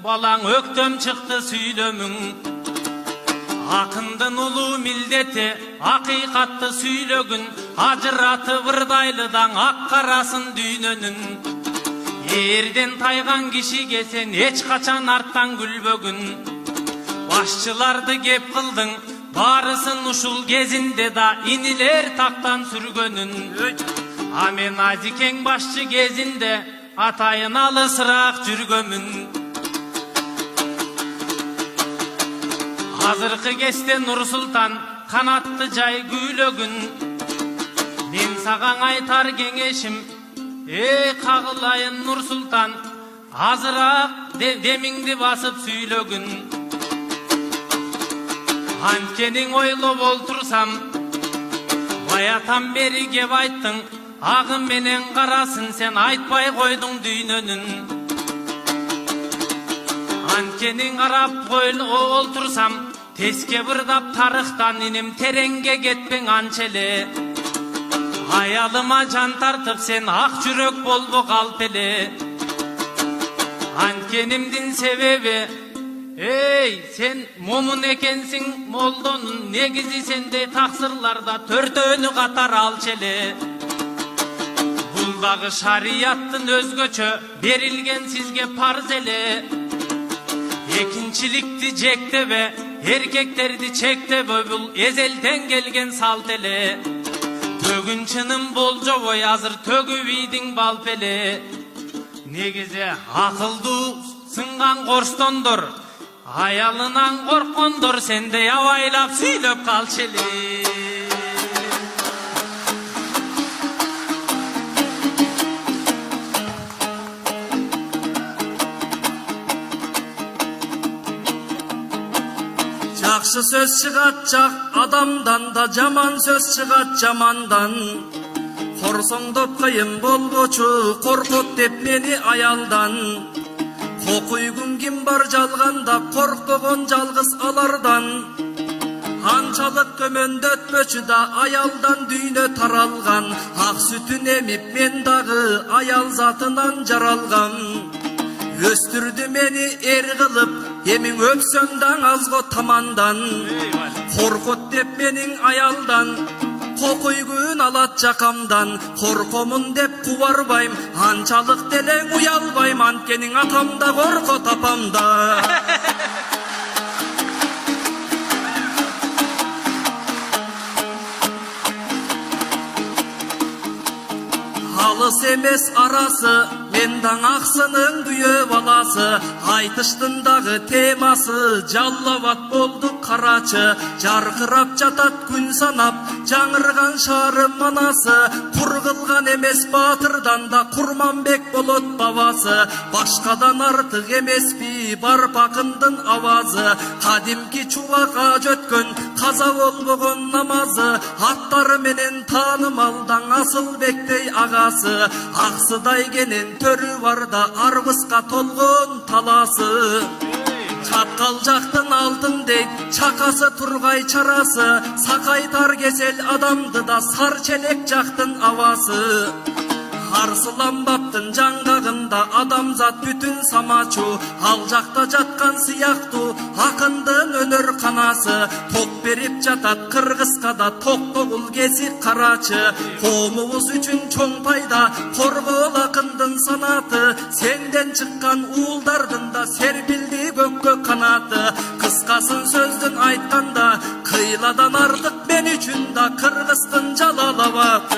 балаң өктөм чыкты сүйлөмүң. Акындын улуу милдети акыйкатты сүйлөгүн, ажыратып ырдайлыдан ак карасын дүйнөнүн. Эрден тайган кишиге сен эч качан арттан күлбөгүн. Башчыларды кеп кылдың, барысын ушул кезинде да инилер тактан сүргөнүн. А мен ажикең башчы кезинде атайын алысыраак жүргөмүн. Азыркы кезде Нур-Султан канатты жай күйлөгүн. Мен сагаң айтар кеңешим, кагылайын Нур-Султан, азыраак демиңди басып сүйлөгүн. Анткениң ойлоп олтурсам, баятан бери кеп айттың, агым менен карасын сен айтпай койдуң дүйнөнүн. Анткениң карап олтурсам, теске бырдап тарыхтан иним тереңге кетпең анча эле. Аялыма жан тартып сен ак жүрөк болбо калп эле. Анткенимдин себеби, сен момун экенсиң молдонун, негизи сендей таксырларда төртөөнү катар алчу эле. Бул дагы шарияттын өзгөчө берилген сизге парз эле. Экинчиликти жектебе, эркектерди чектебе, бул эзелтен келген салт эле. Төгүнчүнүн болжобой азыр төгүп ийдиң балп эле. Негизи акылдуу сынган корстондор, аялынан корккондор сендей абайлап сүйлөп калчу эле. Жакшы сөз чыгат жак адамдан да, жаман сөз чыгат жамандан. Корсоңдоп кыйын болбочу, коркот деп мени аялдан. Кокуйгун ким бар жалганда, коркпогон жалгыз алардан. Анчалык көмөндөтпөчү да аялдан дүйнө таралган. Ак сүтүн эмип мен дагы аял затынан жаралган. Өстүрдү мени эр кылып, эмиң өпсөм даң азго тамандан. Коркот деп менин аялдан, кокуйгун алат жакамдан. Коркомун деп кубарбайм, анчалык делең уялбайм. Анткениң атам да коркот апам да. Алыс эмес арасы, мен даң аксынын күйөө баласы. Айтыштын дагы темасы, жаллабат болду карачы. Жаркырап жатат күн санап, жаңырган шаарым манасы. Кур кылган эмес баатырдан да, Курманбек болот бабасы. Башкадан артык эмеспи барпакындын авазы. Кадимки чубакка жөткөн, каза болбогон намазы. Аттары менен таанымалдаң Асылбектей агасы. Аксыдай кенен төрү барда, арбызга толгон таласы. Чаткал жактын алтын дейт, чакасы тургай чарасы. Сакайтар кесел адамды да, сар челек жактын абасы. Арсыланбаптын жаңгагында адамзат бүтүн самачу. Ал жакта жаткан сыяктуу акындын өнөр канасы. Ток берип жатат Кыргызга да, токтобул кесик карачы. Коомубуз үчүн чоң пайда, коргоол акындын санаты. Сенден чыккан уулдардын да, серпилди көккө канаты. Кыскасын сөздүн айтканда, кыйладан артык мен үчүн да Кыргыздын Жалал Абад.